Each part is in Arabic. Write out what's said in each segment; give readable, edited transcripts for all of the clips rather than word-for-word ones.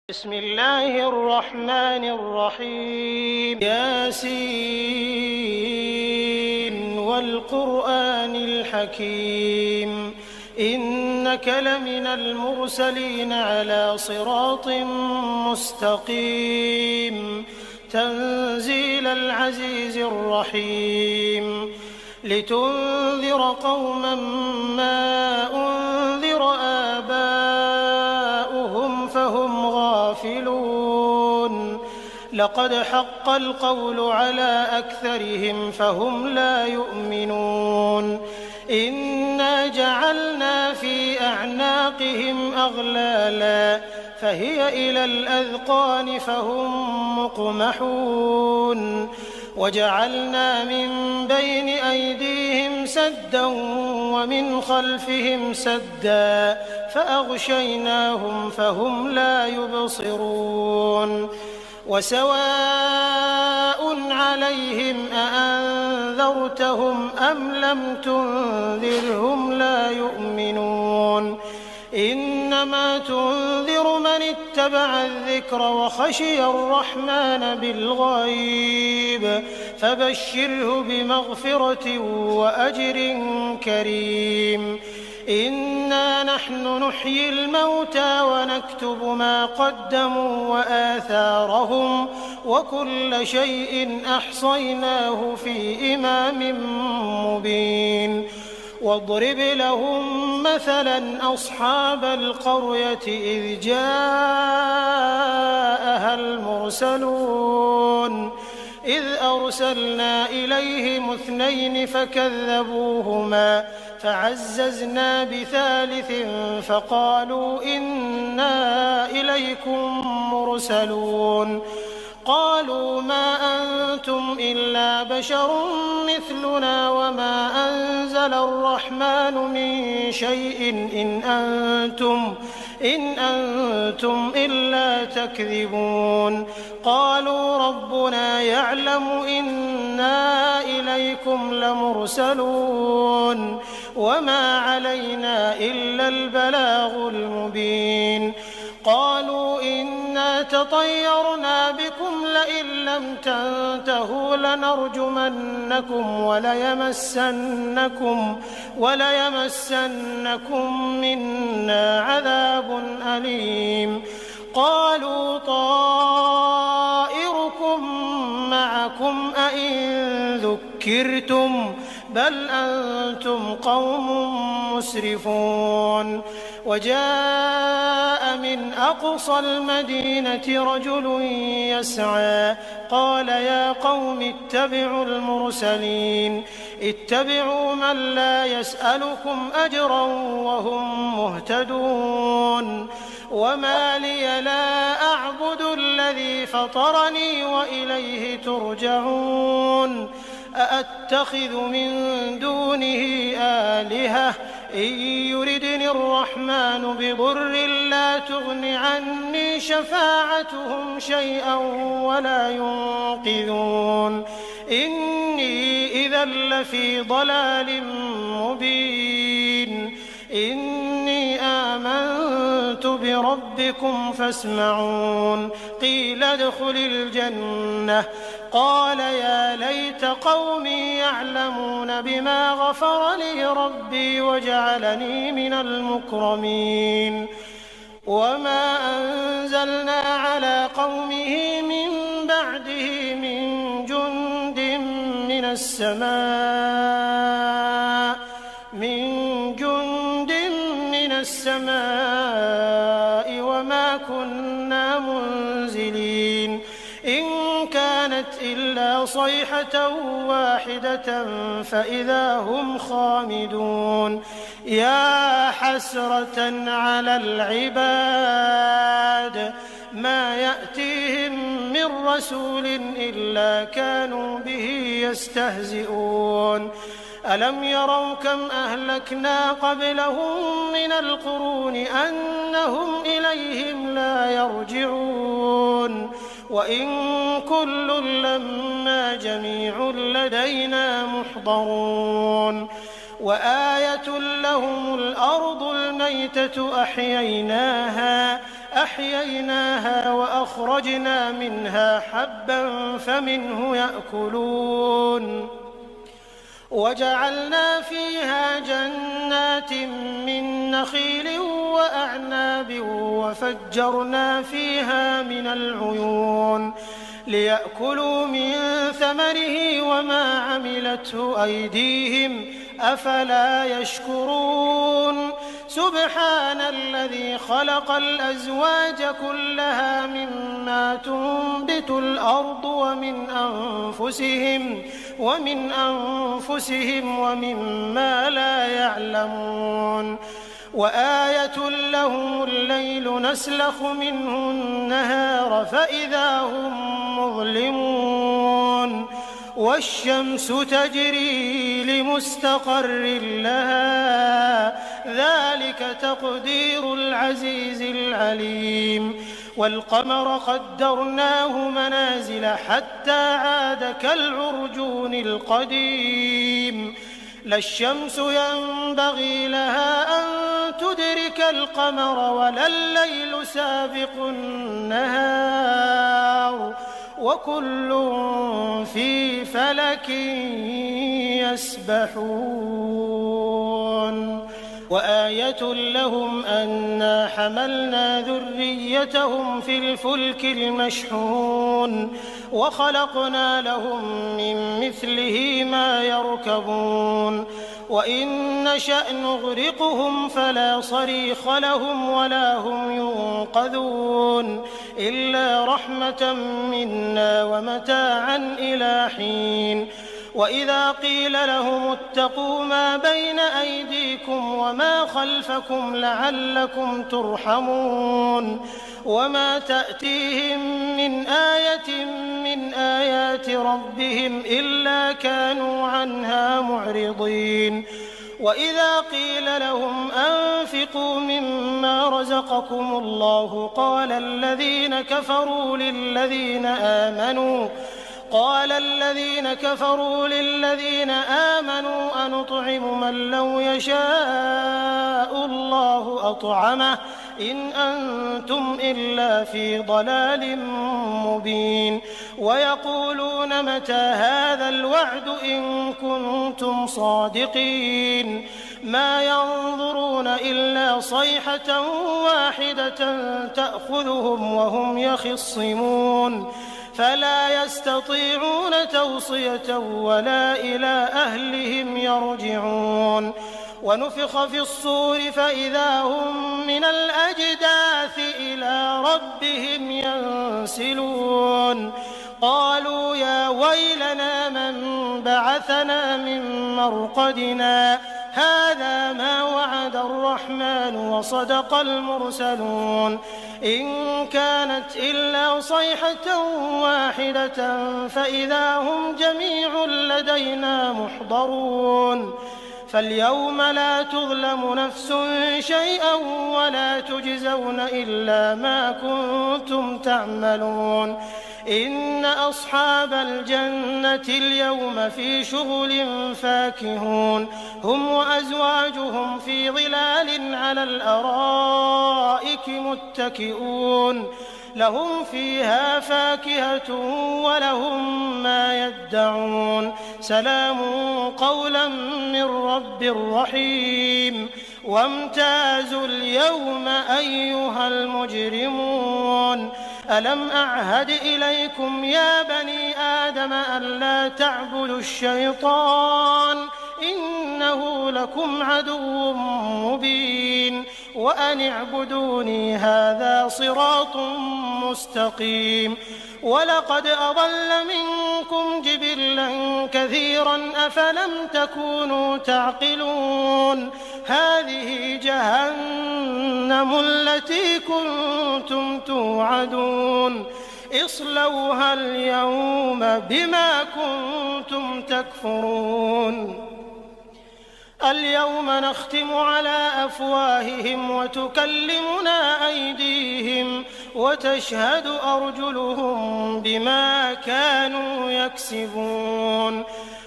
بسم الله الرحمن الرحيم ياسين والقرآن الحكيم إنك لمن المرسلين على صراط مستقيم تنزيل العزيز الرحيم لتنذر قوما ما أنذر آباؤهم فهم غافلون لقد حق القول على أكثرهم فهم لا يؤمنون إنا جعلنا في أعناقهم أغلالا فهي إلى الأذقان فهم مقمحون وجعلنا من بين أيديهم سدا ومن خلفهم سدا فأغشيناهم فهم لا يبصرون وسواء عليهم أأنذرتهم أم لم تنذرهم لا يؤمنون إنما تنذر من اتبع الذكر وخشي الرحمن بالغيب فبشره بمغفرة وأجر كريم إنا نحن نحيي الموتى ونكتب ما قدموا وآثارهم وكل شيء أحصيناه في إمام مبين واضرب لهم مثلا أصحاب القرية إذ جاءها المرسلون إذ أرسلنا إليهم 2 فكذبوهما فعززنا بثالث فقالوا إنا إليكم مرسلون قالوا ما أنتم إلا بشر مثلنا وما أنزل الرحمن من شيء إن أنتم إلا تكذبون قالوا ربنا يعلم إنا إليكم لمرسلون وما علينا إلا البلاغ المبين قالوا إنا تطيرنا بكم لئن لم تنتهوا لنرجمنكم وليمسنكم منا عذاب أليم قالوا طائركم معكم أئن ذكرتم بل أنتم قوم مسرفون وجاء من أقصى المدينة رجل يسعى قال يا قوم اتبعوا المرسلين اتبعوا من لا يسألكم أجرا وهم مهتدون وما لي لا أعبد الذي فطرني وإليه ترجعون أأتخذ من دونه آلهة إن يردني الرحمن بضر لا تغن عني شفاعتهم شيئا ولا ينقذون إني إذا لفي ضلال مبين إني آمنت بربكم فاسمعون قيل ادخل الجنة قال يا ليت قومي يعلمون بما غفر لي ربي وجعلني من المكرمين وما أنزلنا على قومه من بعده من جند من السماء وما كنا منزلين إن كانت إلا صيحة واحدة فإذا هم خامدون يا حسرة على العباد ما يأتيهم من رسول إلا كانوا به يستهزئون ألم يروا كم أهلكنا قبلهم من القرون أنهم إليهم لا يرجعون وإن كل لما جميع لدينا محضرون وآية لهم الأرض الميتة أحييناها أحييناها وأخرجنا منها حبا فمنه يأكلون وجعلنا فيها جنات من نخيل وأعناب وفجرنا فيها من العيون ليأكلوا من ثمره وما عملته أيديهم أفلا يشكرون سبحان الذي خلق الأزواج كلها مما تنبت الأرض ومن أنفسهم ومما لا يعلمون وآية لهم الليل نسلخ منه النهار فإذا هم مظلمون والشمس تجري لمستقر لها ذلك تقدير العزيز العليم والقمر قدرناه منازل حتى عاد كالعرجون القديم لا الشمس ينبغي لها أن تدرك القمر ولا الليل سابق النهار وكل في فلك يسبحون وآية لهم أنا حملنا ذريتهم في الفلك المشحون وخلقنا لهم من مثله ما يركبون وإن نشأ نغرقهم فلا صريخ لهم ولا هم ينقذون إلا رحمة منا ومتاعا إلى حين وإذا قيل لهم اتقوا ما بين أيديكم وما خلفكم لعلكم ترحمون وما تأتيهم من آية من آيات ربهم إلا كانوا عنها معرضين وإذا قيل لهم أنفقوا مما رزقكم الله قال الذين كفروا للذين آمنوا أنطعم من لو يشاء الله أطعمه إن أنتم إلا في ضلال مبين ويقولون متى هذا الوعد إن كنتم صادقين ما ينظرون إلا صيحة واحدة تأخذهم وهم يخصمون فلا يستطيعون توصية ولا إلى أهلهم يرجعون ونفخ في الصور فإذا هم من الأجداث إلى ربهم ينسلون قالوا يا ويلنا من بعثنا من مرقدنا هذا ما وعد الرحمن وصدق المرسلون إن كانت إلا صيحة واحدة فإذا هم جميع لدينا محضرون فاليوم لا تظلم نفس شيئا ولا تجزون إلا ما كنتم تعملون إن أصحاب الجنة اليوم في شغل فاكهون هم وأزواجهم في ظلال على الأرائك متكئون لهم فيها فاكهة ولهم ما يدعون سلام قولا من رب رحيم وامتازوا اليوم أيها المجرمون ألم أعهد إليكم يا بني آدم ألا تعبدوا الشيطان إنه لكم عدو مبين وأن اعبدوني هذا صراط مستقيم ولقد أضل منكم جبلا كثيرا أفلم تكونوا تعقلون هذه جهنم التي كنتم توعدون اصلوها اليوم بما كنتم تكفرون اليوم نختم على أفواههم وتكلمنا أيديهم وتشهد أرجلهم بما كانوا يكسبون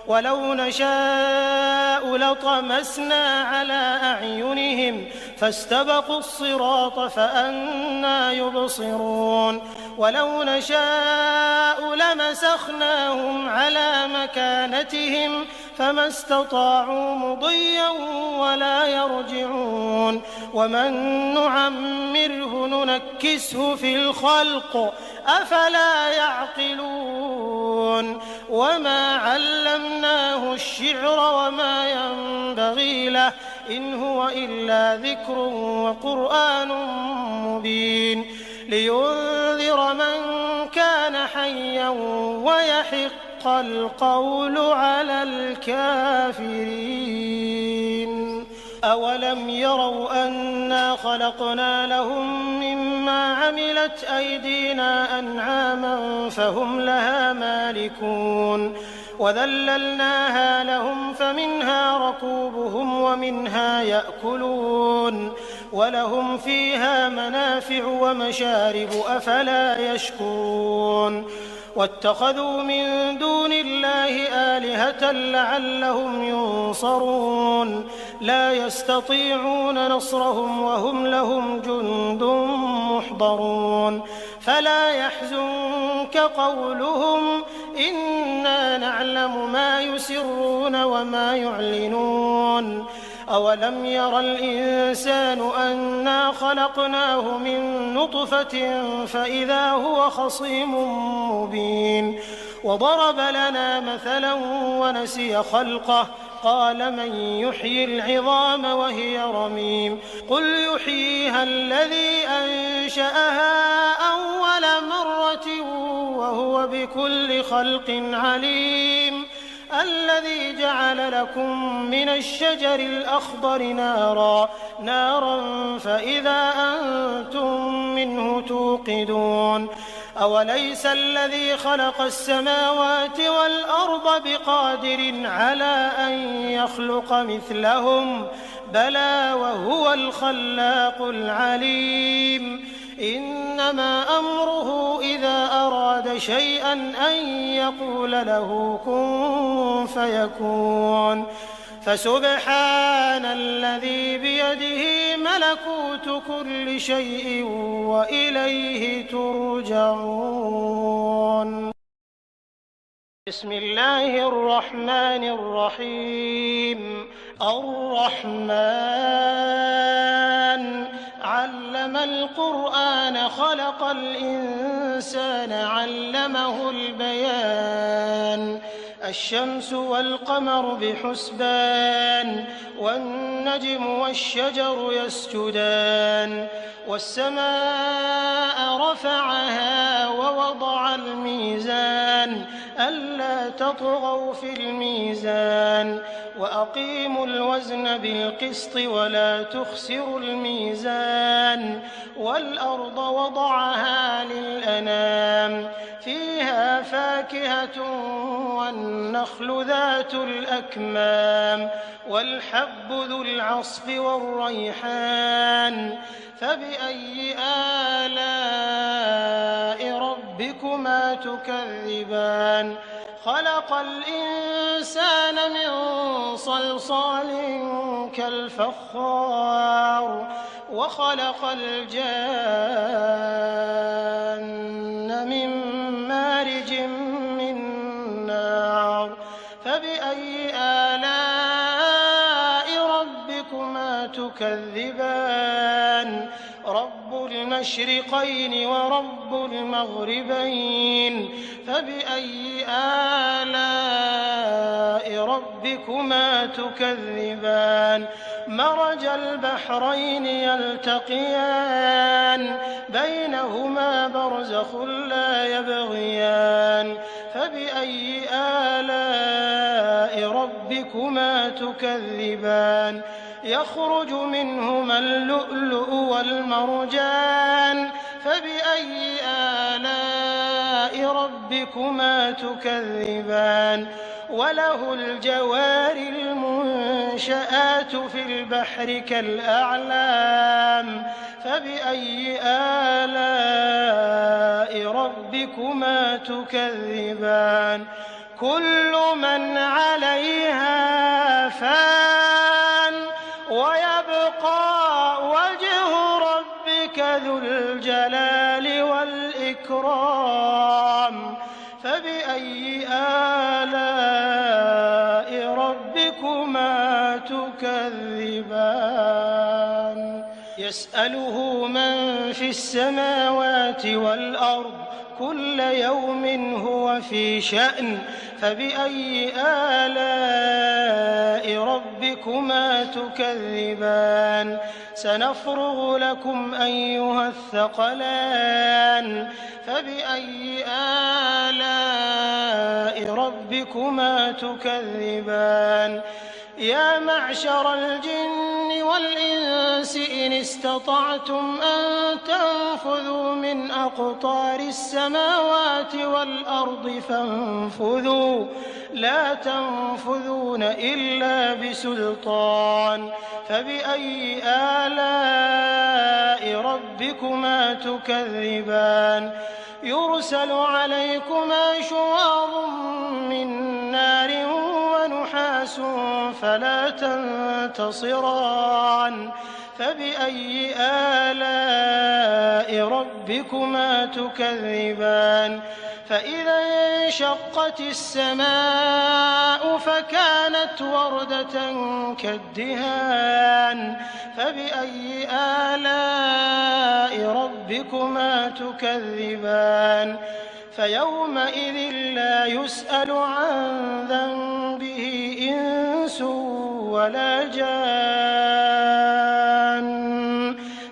ولو نشاء لطمسنا على أعينهم فاستبقوا الصراط فأنى يبصرون ولو نشاء لمسخناهم على مكانتهم فما استطاعوا مضيا ولا يرجعون ومن نعمره ننكسه في الخلق أفلا يعقلون وما علمناه الشعر وما ينبغي له إن هو إلا ذكر وقرآن مبين لينذر من كان حيا ويحق القول على الكافرين أولم يروا أنا خلقنا لهم مما عملت أيدينا أنعاما فهم لها مالكون وذللناها لهم فمنها ركوبهم ومنها يأكلون ولهم فيها منافع ومشارب أفلا يشكرون واتخذوا من دون الله آلهة لعلهم ينصرون لا يستطيعون نصرهم وهم لهم جند محضرون فلا يحزنك قولهم إنا نعلم ما يسرون وما يعلنون أولم ير الإنسان أنا خلقناه من نطفة فإذا هو خصيم مبين وضرب لنا مثلا ونسي خلقه قال من يحيي العظام وهي رميم قل يحييها الذي أنشأها أول مرة وهو بكل خلق عليم الذي جعل لكم من الشجر الأخضر نارا فإذا أنتم منه توقدون أوليس الذي خلق السماوات والأرض بقادر على أن يخلق مثلهم بلى وهو الخلاق العليم إنما أمره إذا أراد شيئا أن يقول له كن فيكون فسبحان الذي بيده ملكوت كل شيء وإليه ترجعون بسم الله الرحمن الرحيم الرحمن علم القرآن خلق الإنسان علمه البيان الشمس والقمر بحسبان والنجم والشجر يسجدان والسماء رفعها ووضع الميزان ألا تطغوا في الميزان وأقيموا الوزن بالقسط ولا تخسروا الميزان والأرض وضعها للأنام فيها فاكهة والنخل ذات الأكمام والحب ذو العصف والريحان فبأي آلاء ربكما تكذبان خلق الإنسان من صلصال كالفخار وخلق الجان من مارج من نار فبأي آلاء ربكما تكذبان رب المشرقين ورب المغربين فبأي آلاء ربكما تكذبان مرج البحرين يلتقيان بينهما برزخ لا يبغيان فبأي آلاء ربكما تكذبان يخرج منهما اللؤلؤ والمرجان فبأي آلاء ربكما تكذبان وله الجوار المنشآت في البحر كالأعلام فبأي آلاء ربكما تكذبان كل من عليها فان ويبقى وجه ربك ذو الجلال والإكرام فبأي آلاء ربكما تكذبان يسأله من في السماوات والأرض كل يوم هو في شأن فبأي آلاء ربكما تكذبان سنفرغ لكم أيها الثقلان فبأي آلاء ربكما تكذبان يا معشر الجن والإنس إن استطعتم أن تنفذوا من أقطار السماوات والأرض فانفذوا لا تنفذون إلا بسلطان فبأي آلاء ربكما تكذبان يرسل عليكما شواظ من نار ونحاس فلا تنتصران فبأي آلاء ربكما تكذبان فإذا انشقت السماء فكانت وردة كالدهان فبأي آلاء ربكما تكذبان فيومئذ لا يسأل عن ذنبه إنس ولا جان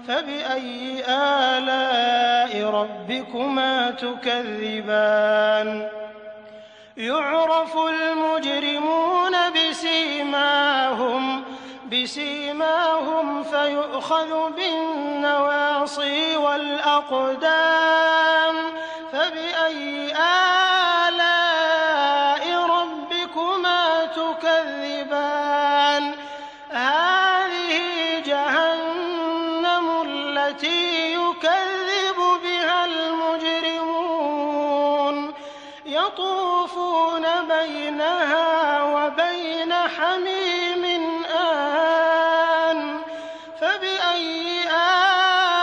فبأي آلاء ربكما تكذبان يعرف المجرمون بسيماهم فيؤخذ بالنواصي والأقدام فبأي آلاء ربكما تكذبان هذه جهنم التي يكذب بها المجرمون يطوفون بينها وبين حميم آن فبأي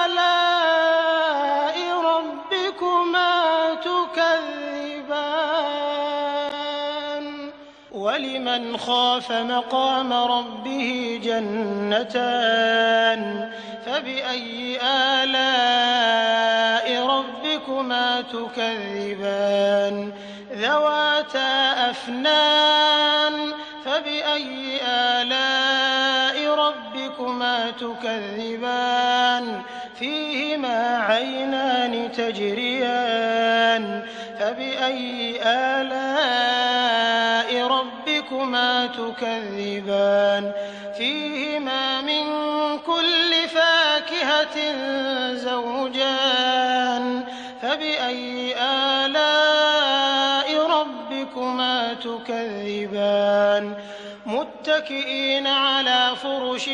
آلاء ربكما تكذبان ولمن خاف مقام ربه جنتان فبأي آلاء ربكما تكذبان ذواتا أفنان فبأي آلاء ربكما تكذبان فيهما عينان تجريان فبأي آلاء ربكما تكذبان فيهما من كل فاكهة زوجان فبأي آلاء ربكما تكذبان متكئين على فرش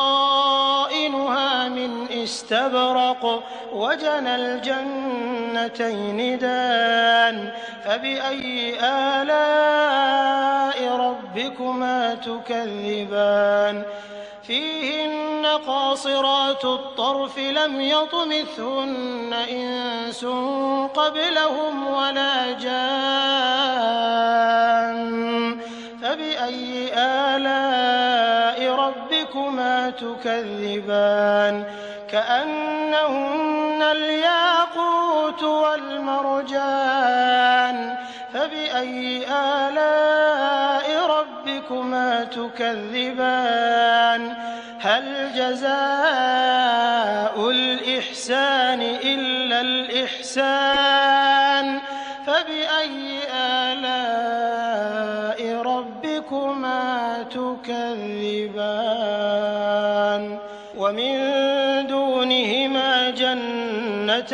بطائنها من استبرق وجنى الجنتين دان فبأي آلاء ربكما تكذبان فيهن قاصرات الطرف لم يطمثهن إنس قبلهم ولا جان فبأي آلاء ربكما تكذبان كأنهن الياقوت والمرجان فبأي آلاء ربكما تكذبان هل جزاء الإحسان إلا الإحسان فبأي آلاء ربكما تكذبان ومن دونهما جنتان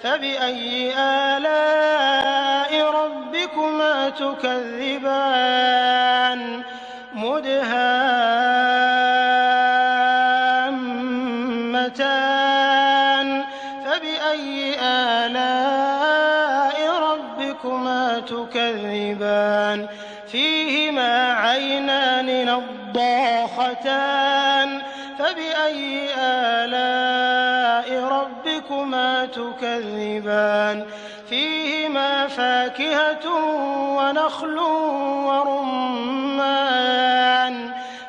فبأي آلاء ربكما تكذبان مدهامتان فبأي آلاء ربكما تكذبان فيهما عينان نضاختان فبأي آلاء ربكما تكذبان فيهما فاكهة ونخل ورمان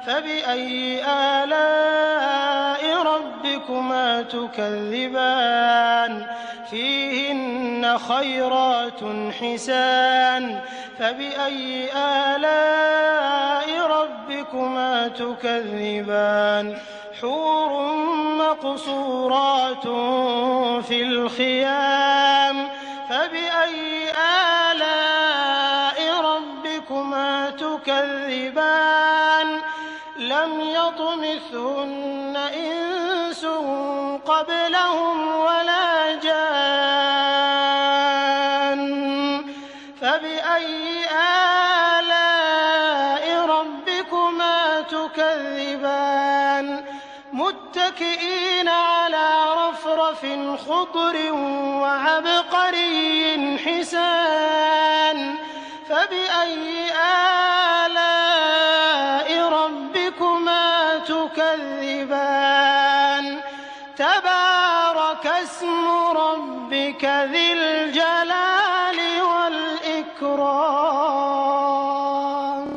فبأي آلاء ربكما تكذبان فيهن خيرات حسان فبأي آلاء ربكما تكذبان حور مقصورات في الخيام فبأي آلاء ربكما تكذبان لم يطمثهن إنس قبلهم ولا جان فبأي آلاء ربكما تكذبان متكئين على رفرف خضر وعبقري حسان فبأي آلاء ربكما تكذبان تبارك اسم ربك ذي الجلال والإكرام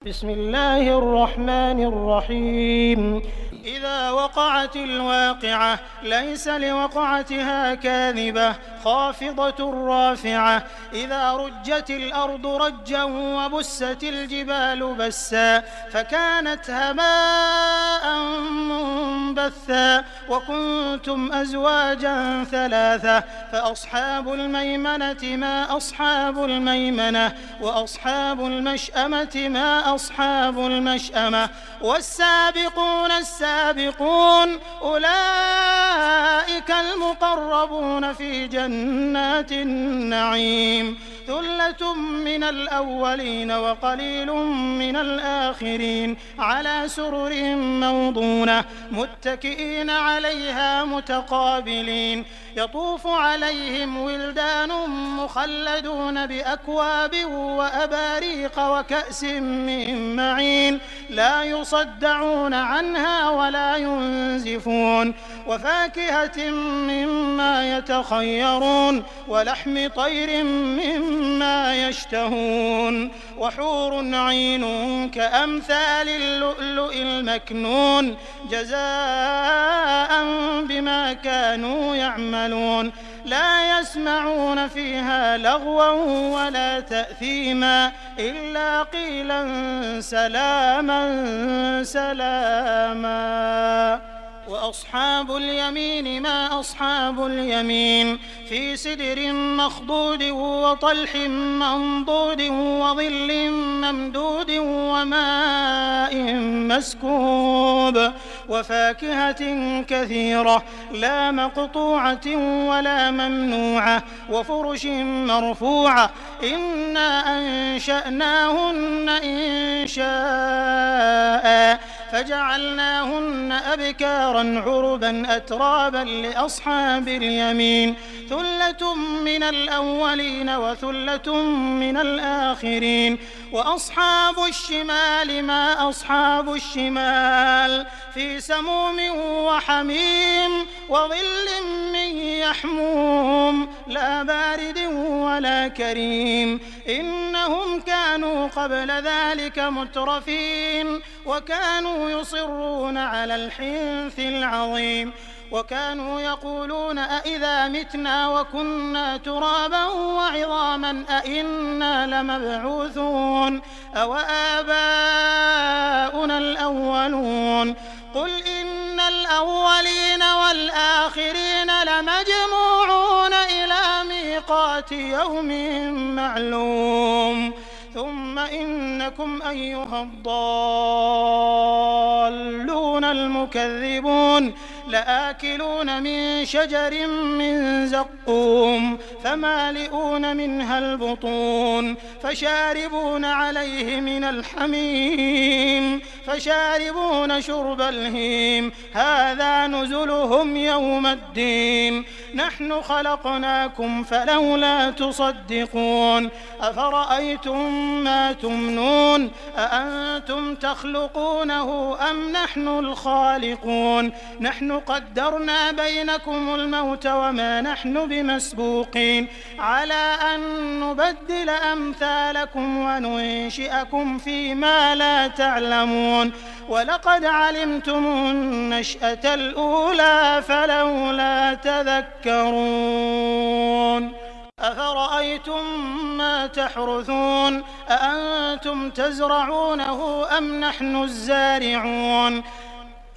بسم الله الرحمن الرحيم إذا وقعت الواقعة ليس لوقعتها كاذبة خافضة رافعة إذا رجت الأرض رجا وبست الجبال بسا فكانت هباء منبثا وكنتم أزواجا ثلاثة فأصحاب الميمنة ما أصحاب الميمنة وأصحاب المشأمة ما أصحاب المشأمة والسابقون السابقون أولئك المقربون في جنات النعيم ثلة من الأولين وقليل من الآخرين على سرر موضونة متكئين عليها متقابلين يطوف عليهم ولدان مخلدون بأكواب وأباريق وكأس من معين لا يصدعون عنها ولا ينزفون وفاكهة مما يتخيرون ولحم طير مما يشتهون وحور عين كأمثال اللؤلؤ المكنون جزاء بما كانوا يعملون لا يسمعون فيها لغوا ولا تأثيما إلا قيلا سلاما سلاما وأصحاب اليمين ما أصحاب اليمين في سدر مخضود وطلح منضود وظل ممدود وماء مسكوب وفاكهة كثيرة لا مقطوعة ولا ممنوعة وفرش مرفوعة إنا أنشأناهن إنشاء فجعلناهن أبكارا عربا أترابا لأصحاب اليمين ثلة من الأولين وثلة من الآخرين وأصحاب الشمال ما أصحاب الشمال في سموم وحميم وظل من يحموم لا بارد ولا كريم إنهم كانوا قبل ذلك مترفين وكانوا يصرون على الحنث العظيم وكانوا يقولون أئذا متنا وكنا ترابا وعظاما أئنا لمبعوثون أو آباؤنا الأولون قل إن الأولين والآخرين لمجموعون إلى ميقات يوم معلوم ثم إنكم أيها الضالون المكذبون لآكلون من شجر من زقوم فمالئون منها البطون فشاربون عليه من الحميم فشاربون شرب الهيم هذا نزلهم يوم الدين نحن خلقناكم فلولا تصدقون أفرأيتم ما تمنون أأنتم تخلقونه أم نحن الخالقون نحن قدرنا بينكم الموت وما نحن بمسبوقين على أن نبدل أمثالكم وننشئكم فيما لا تعلمون ولقد علمتم النشأة الأولى فلولا تذكرون أفرأيتم ما تحرثون أأنتم تزرعونه أم نحن الزارعون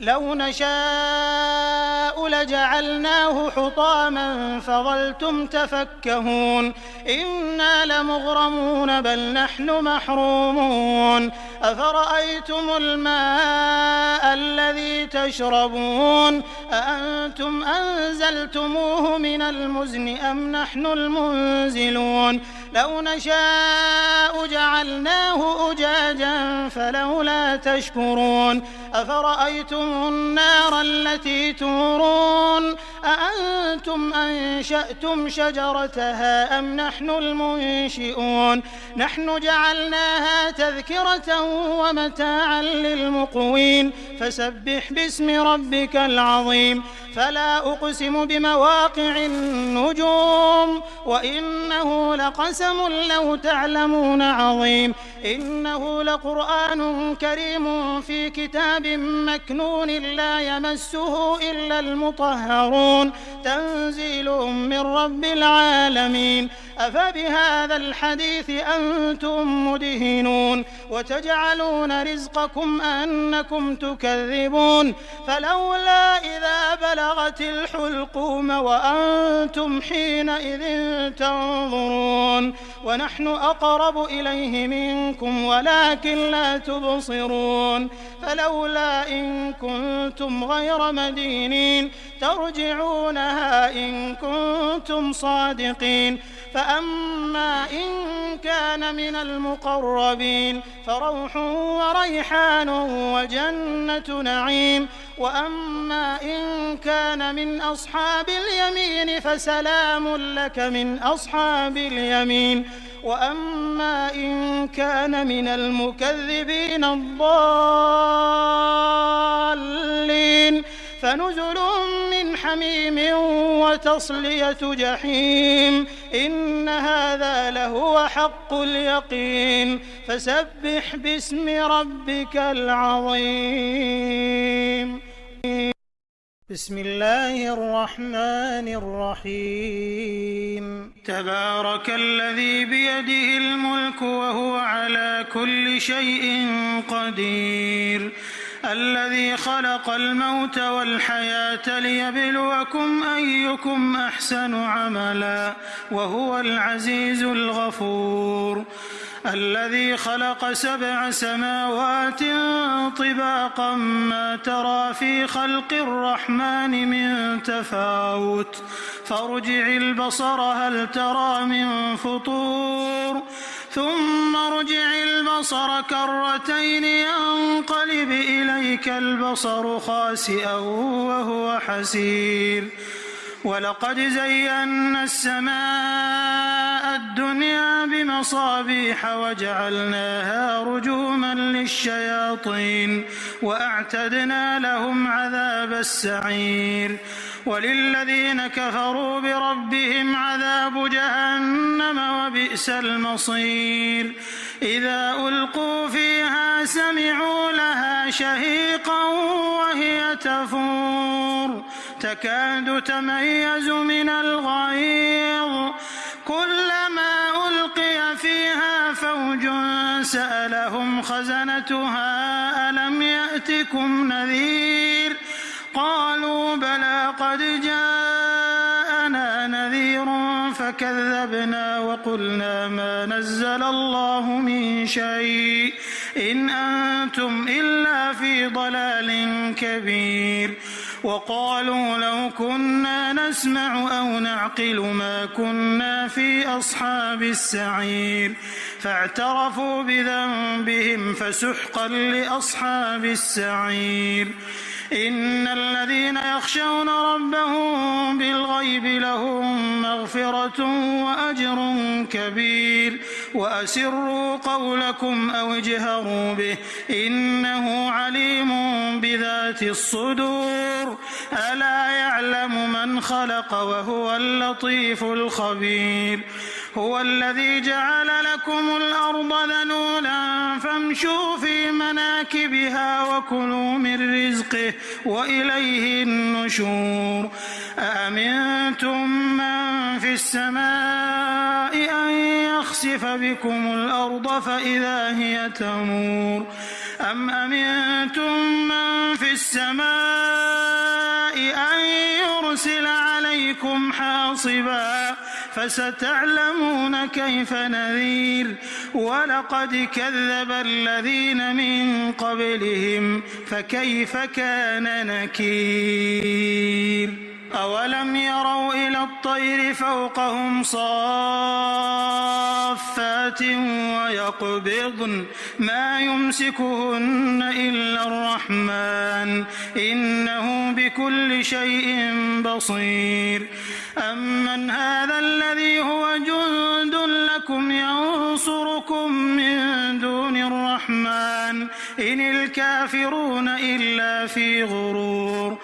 لو نشاء لجعلناه حطاما فظلتم تفكهون إنا لمغرمون بل نحن محرومون أفرأيتم الماء الذي تشربون أأنتم أنزلتموه من المزن أم نحن المنزلون لو نشاء جعلناه أجاجا فلولا تشكرون أفرأيتم النار التي تورون أأنتم أنشأتم شجرتها أم نحن المنشئون نحن جعلناها تذكرة ومتاعا للمقوين فسبح باسم ربك العظيم فلا أقسم بمواقع النجوم وإنه لقسم لو تعلمون عظيم إنه لقرآن كريم في كتاب مكنون لا يمسه إلا المطهرون تنزيل من رب العالمين أفبهذا الحديث أنتم مدهنون وتجعلون رزقكم أنكم تكذبون فلولا إذا بلغت الحلقوم وأنتم حينئذ تنظرون ونحن أقرب إليه منكم ولكن لا تبصرون فلولا إن كنتم غير مدينين ترجعونها إن كنتم صادقين فأما إن كان من المقربين فروح وريحان وجنة نعيم وأما إن كان من أصحاب اليمين فسلام لك من أصحاب اليمين وأما إن كان من المكذبين الضالين فنزل من حميم وتصلية جحيم إن هذا لهو حق اليقين فسبح باسم ربك العظيم بسم الله الرحمن الرحيم تبارك الذي بيده الملك وهو على كل شيء قدير الذي خلق الموت والحياة ليبلوكم أيكم أحسن عملا وهو العزيز الغفور الذي خلق 7 سماوات طباقا ما ترى في خلق الرحمن من تفاوت فارجع البصر هل ترى من فطور ثم ارجع البصر كرتين ينقلب إليك البصر خاسئا وهو حسير ولقد زينا السماء الدنيا بمصابيح وجعلناها رجوما للشياطين وأعتدنا لهم عذاب السعير وللذين كفروا بربهم عذاب جهنم وبئس المصير إذا ألقوا فيها سمعوا لها شهيقا وهي تفور تكاد تميز من الغيظ كلما ألقي فيها فوج سألهم خزنتها ألم يأتكم نذير قالوا بلى قد جاءنا نذير فكذبنا وقلنا ما نزل الله من شيء إن أنتم إلا في ضلال كبير وقالوا لو كنا نسمع أو نعقل ما كنا في أصحاب السعير فاعترفوا بذنبهم فسحقا لأصحاب السعير إن الذين يخشون ربهم بالغيب لهم مغفرة وأجر كبير وأسروا قولكم أو اجهروا به إنه عليم بذات الصدور ألا يعلم من خلق وهو اللطيف الخبير هو الذي جعل لكم الأرض ذلولا فامشوا في مناكبها وكلوا من رزقه وإليه النشور أأمنتم من في السماء أن يخسف بكم الأرض فإذا هي تمور أم أمنتم من في السماء أن يرسل عليكم حاصبا فستعلمون كيف نذير ولقد كذب الذين من قبلهم فكيف كان نكير أولم يروا إلى الطير فوقهم صافات ويقبضن ما يمسكهن إلا الرحمن إنه بكل شيء بصير أمن هذا الذي هو جند لكم ينصركم من دون الرحمن إن الكافرون إلا في غرور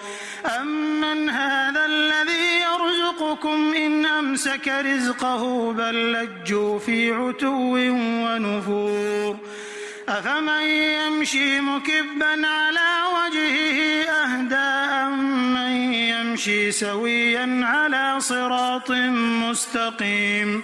أمن هذا الذي يرزقكم إن أمسك رزقه بل لجوا في عتو ونفور أفمن يمشي مكبا على وجهه أهدى أمن يمشي سويا على صراط مستقيم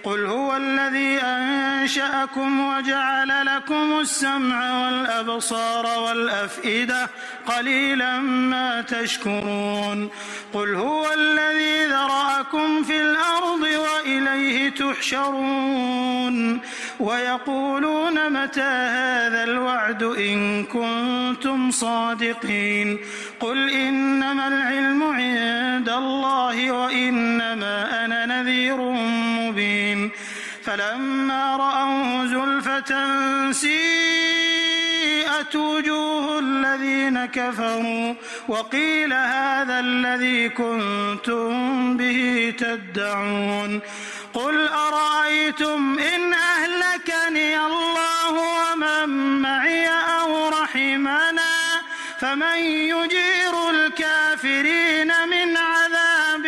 قل هو الذي أنشأكم وجعل لكم السمع والأبصار والأفئدة قليلا ما تشكرون قل هو الذي ذرأكم في الأرض وإليه تحشرون ويقولون متى هذا الوعد إن كنتم صادقين قل إنما العلم عند الله وإنما أنا نذير مبين فلما رأوه زلفة سيئت وجوه الذين كفروا وقيل هذا الذي كنتم به تدعون قل أرأيتم إن أهلكني الله ومن معي أو رحمنا فمن يجير الكافرين من عذاب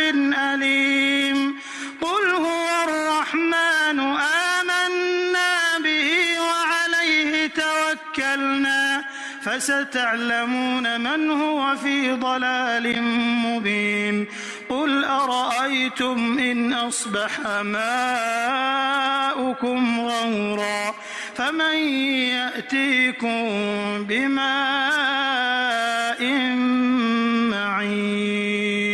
أليم قل هو الرحمن آمنا به وعليه توكلنا فستعلمون من هو في ضلال مبين قل أرأيتم إن أصبح ماؤكم غورا فمن يأتيكم بماء معين